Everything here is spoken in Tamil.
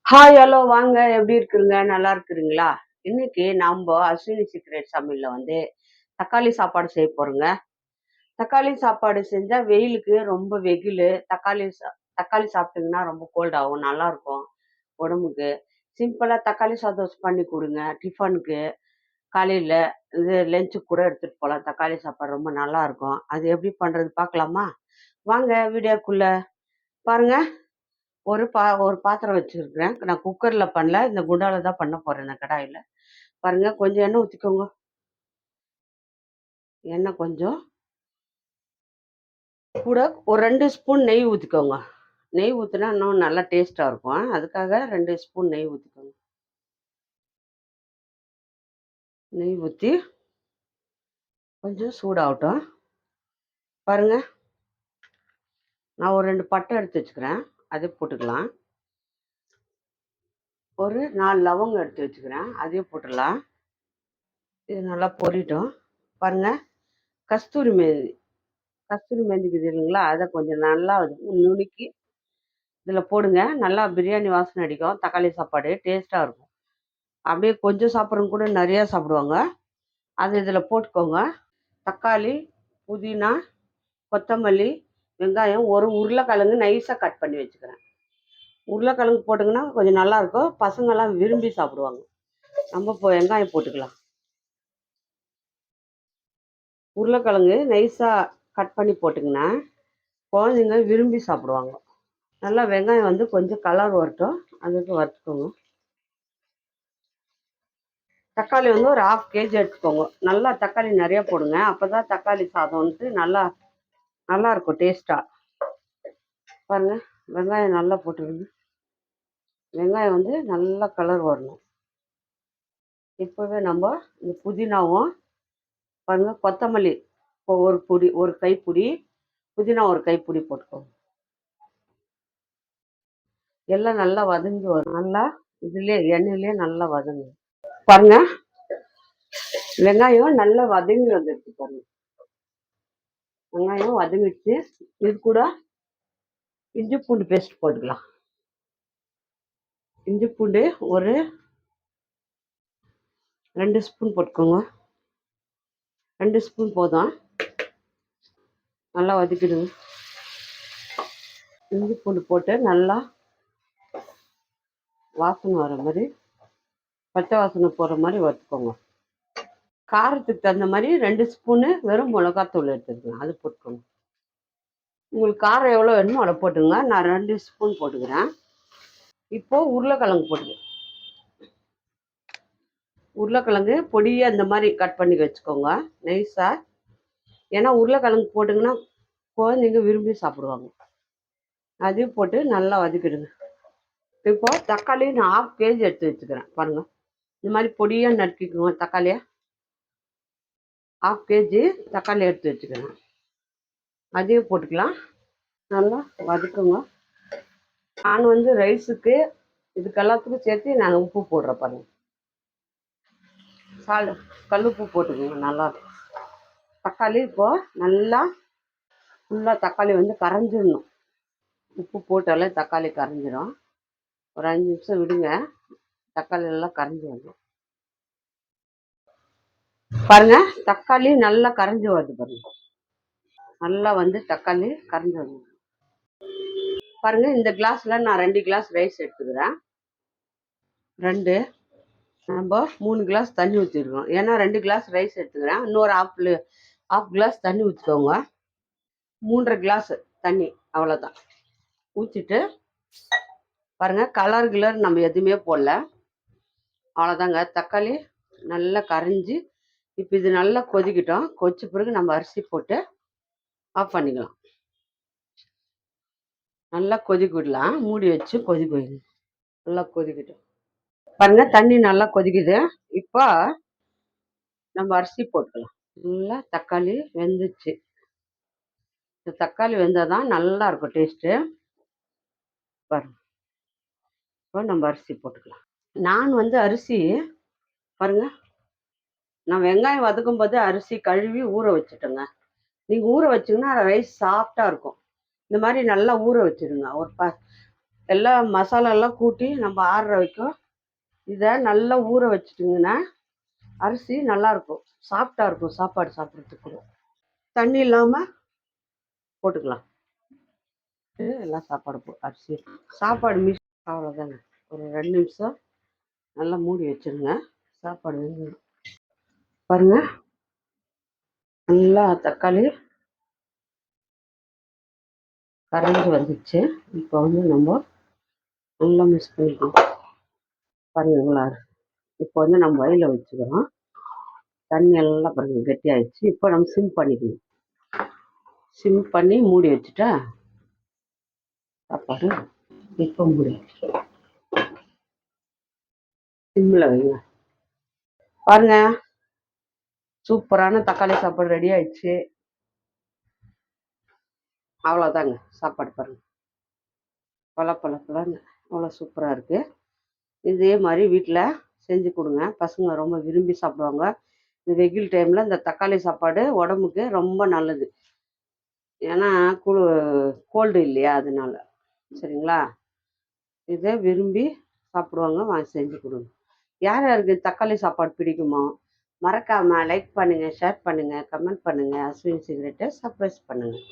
ஹாய் ஹலோ வாங்க, எப்படி இருக்குங்க? நல்லா இருக்குறீங்களா? இன்னைக்கு நம்ம அஸ்வினி சீக்ரெட் சமையல்ல தக்காளி சாப்பாடு செய்ய போறோங்க. தக்காளி சாப்பாடு செஞ்சா வெயிலுக்கு ரொம்ப வெயிலு. தக்காளி சாப்பிட்டீங்கன்னா ரொம்ப கோல்ட் ஆகும். நல்லா இருக்கும் உடம்புக்கு. சிம்பிளா தக்காளி சாதம் பண்ணி கொடுங்க டிஃபனுக்கு. காலையில இது லஞ்சுக்கு கூட எடுத்துட்டு போகலாம். தக்காளி சாப்பாடு ரொம்ப நல்லா இருக்கும். அது எப்படி பண்றது பார்க்கலாமா? வாங்க வீடியோக்குள்ள. பாருங்க, ஒரு பாத்திரம் வச்சிருக்கிறேன். நான் குக்கர்ல பண்ணல. இந்த குண்டால தான் பண்ண போறேன் இந்த கடாயில. பாருங்க, கொஞ்சம் எண்ணெய் ஊத்திக்கோங்க. எண்ணெய் கொஞ்சம் கூட ஒரு 2 ஸ்பூன் நெய் ஊத்திக்கோங்க. நெய் ஊத்துனா இன்னும் நல்லா டேஸ்ட்டா இருக்கும். அதுக்காக 2 ஸ்பூன் நெய் ஊத்திக்கோங்க. நெய் ஊத்தி கொஞ்சம் சூடாகட்டும். பாருங்க, நான் ஒரு 2 பட்டை எடுத்து வச்சுக்கிறேன். அதை போட்டுக்கலாம். ஒரு 4 லவங்கம் எடுத்து வச்சுக்கிறேன். அதையும் போட்டுடலாம். இது நல்லா பொரியட்டும். பாருங்க, கஸ்தூரி மேதி கஸ்தூரி மேந்திக்குது இல்லைங்களா? அதை கொஞ்சம் நல்லா நுணுக்கி இதில் போடுங்க. நல்லா பிரியாணி வாசனை அடிக்கும். தக்காளி சாப்பாடு டேஸ்ட்டாக இருக்கும். அப்படியே கொஞ்சம் சாப்பிட்றவங்க கூட நிறையா சாப்பிடுவாங்க. அது இதில் போட்டுக்கோங்க. தக்காளி, புதினா, கொத்தமல்லி, வெங்காயம், ஒரு உருளைக்கிழங்கு நைஸாக கட் பண்ணி வச்சுக்கிறேன். உருளைக்கிழங்கு போட்டிங்கன்னா கொஞ்சம் நல்லாயிருக்கும். பசங்கள்லாம் விரும்பி சாப்பிடுவாங்க. நம்ம இப்போ வெங்காயம் போட்டுக்கலாம். உருளைக்கிழங்கு நைஸாக கட் பண்ணி போட்டிங்கன்னா குழந்தைங்க விரும்பி சாப்பிடுவாங்க. நல்லா வெங்காயம் கொஞ்சம் கலர் வரட்டும். அதுக்கு வறுத்துக்கோங்க. தக்காளி ஒரு 1/2 கேஜி எடுத்துக்கோங்க. நல்லா தக்காளி நிறைய போடுங்க. அப்போ தான் தக்காளி சாதம் நல்லா நல்லா இருக்கும் டேஸ்ட்டாக. பாருங்கள், வெங்காயம் நல்லா போட்டுருங்க. வெங்காயம் நல்லா கலர் வரணும். இப்போவே நம்ம இந்த புதினாவும் பாருங்கள், கொத்தமல்லி ஒரு கைப்பிடி, புதினா ஒரு கைப்பிடி போட்டுக்கோங்க. எல்லாம் நல்லா வதங்கி வரும். நல்லா இதுலேயே எண்ணெயிலே நல்லா வதங்கும். பாருங்க, வெங்காயம் நல்லா வதங்கி வந்துடுச்சு. பாருங்க, வெங்காயம் வதங்கிடுச்சு. இது கூட இஞ்சி பூண்டு பேஸ்ட் போட்டுக்கலாம். இஞ்சி பூண்டு ஒரு 2 ஸ்பூன் போட்டுக்கோங்க. 2 ஸ்பூன் போதும். நல்லா வதக்கிடுங்க. இஞ்சி பூண்டு போட்டு நல்லா வாசனை வர மாதிரி, பச்சை வாசனை போகிற மாதிரி வறுத்துக்கோங்க. காரத்துக்கு தகுந்த மாதிரி 2 ஸ்பூனு வெறும் மிளகாத்தூள் எடுத்துருக்கேன். அது போட்டுக்கோங்க. உங்களுக்கு காரம் எவ்வளோ வேணுமோ அதை போட்டுங்க. நான் 2 ஸ்பூன் போட்டுக்கிறேன். இப்போது உருளைக்கிழங்கு போட்டுக்கிறேன். உருளைக்கிழங்கு பொடியாக இந்த மாதிரி கட் பண்ணி வச்சுக்கோங்க நைஸாக. ஏன்னா உருளைக்கிழங்கு போட்டிங்கன்னா குழந்தைங்க விரும்பி சாப்பிடுவாங்க. அதையும் போட்டு நல்லா வதக்கிடுங்க. இப்போ தக்காளி நான் 1/2 கேஜி எடுத்து வச்சுக்கிறேன். பாருங்கள், இந்த மாதிரி பொடியாக நறுக்கிக்கோங்க. தக்காளியை 1/2 கேஜி தக்காளி எடுத்து வச்சுக்கிறேன். அதையும் போட்டுக்கலாம். நல்லா வதக்குங்க. நான் ரைஸுக்கு இதுக்கு எல்லாத்துக்கும் சேர்த்து நான் உப்பு போடுறேன். பாருங்கள், கல் உப்பு போட்டுக்கோங்க. நல்லா இருக்கும். தக்காளி இப்போது நல்லா ஃபுல்லாக தக்காளி கரைஞ்சிடணும். உப்பு போட்டாலே தக்காளி கரைஞ்சிடும். ஒரு 5 நிமிஷம் விடுங்க. தக்காளி எல்லாம் கரைஞ்சி வந்துடும். பாருங்க, தக்காளி நல்லா கரைஞ்சி வருது. பாருங்க, நல்லா தக்காளி கரைஞ்சி வருது. பாருங்க, இந்த கிளாஸ்ல நான் 2 கிளாஸ் ரைஸ் எடுத்துக்கிறேன். 2 நம்ம 3 கிளாஸ் தண்ணி ஊற்றிருக்கோம். ஏன்னா 2 கிளாஸ் ரைஸ் எடுத்துக்கிறேன். இன்னொரு ஹாஃப் கிளாஸ் தண்ணி ஊற்றிக்கோங்க. 3.5 கிளாஸ் தண்ணி, அவ்வளோதான். ஊற்றிட்டு பாருங்கள், கலர் நம்ம எதுவுமே போடல. அவ்வளோதாங்க. தக்காளி நல்லா கரைஞ்சி இப்போ இது நல்லா கொதிக்கிட்டோம். கொதிச்ச பிறகு நம்ம அரிசி போட்டு ஆஃப் பண்ணிக்கலாம். நல்லா கொதிக்க விடலாம். மூடி வச்சு கொதிக்க வைங்க. நல்லா கொதிக்கிட்டோம். பாருங்க, தண்ணி நல்லா கொதிக்குது. இப்போ நம்ம அரிசி போட்டுக்கலாம். நல்லா தக்காளி வெந்துச்சு. இந்த தக்காளி வெந்தால் தான் நல்லா இருக்கும் டேஸ்ட்டு. பாருங்க, இப்போ நம்ம அரிசி போட்டுக்கலாம். நான் அரிசி பாருங்க, நான் வெங்காயம் வதக்கும் போது அரிசி கழுவி ஊற வச்சுட்டேங்க. நீங்கள் ஊற வச்சிங்கன்னா ரைஸ் சாஃப்டாக இருக்கும். இந்த மாதிரி நல்லா ஊற வச்சுருங்க. எல்லாம் மசாலாலாம் கூட்டி நம்ம ஆறுற வைக்கும். இதை நல்லா ஊற வச்சுட்டிங்கன்னா அரிசி நல்லாயிருக்கும், சாஃப்டாக இருக்கும் சாப்பாடு சாப்பிட்றதுக்கு கூட. தண்ணி இல்லாமல் போட்டுக்கலாம். எல்லாம் சாப்பாடு அரிசி சாப்பாடு மிக்ஸ் அவ்வளோதாங்க. ஒரு 2 நிமிஷம் நல்லா மூடி வச்சுருங்க. சாப்பாடு வெந்துடும். பாருங்க, நல்லா தக்காளி கரைஞ்சி வந்துச்சு. இப்போ வந்து நம்ம நல்லா மிக்ஸ் பண்ணிக்கலாம். பாருங்க இவ்வளோ. இப்போ வந்து நம்ம வயலில் வச்சுக்கிறோம். தண்ணி எல்லாம் பாருங்க கெட்டி ஆயிடுச்சு. இப்போ நம்ம சிம் பண்ணிக்கணும். சிம் பண்ணி மூடி வச்சுட்டா சாப்பாடு இப்போ மூடி சிம்மில் வைங்க. பாருங்க, சூப்பரான தக்காளி சாப்பாடு ரெடி ஆயிடுச்சு. அவ்வளோதாங்க சாப்பாடு. பாருங்க பழப்பழப்பழன்னு அவ்வளோ சூப்பராக இருக்குது. இதே மாதிரி வீட்டில் செஞ்சு கொடுங்க. பசங்க ரொம்ப விரும்பி சாப்பிடுவாங்க. இந்த வெயில் டைமில் இந்த தக்காளி சாப்பாடு உடம்புக்கு ரொம்ப நல்லது. ஏன்னா கோல்டு இல்லையா, அதனால. சரிங்களா, இதை விரும்பி சாப்பிடுவாங்க. வாங்கி செஞ்சு கொடுங்க. யார் யாருக்கு தக்காளி சாப்பாடு பிடிக்குமோ மறக்காமல் லைக் பண்ணுங்கள், ஷேர் பண்ணுங்கள், கமெண்ட் பண்ணுங்கள். அஸ்வின் சீக்ரெட்டை சர்ப்ரைஸ் பண்ணுங்கள்.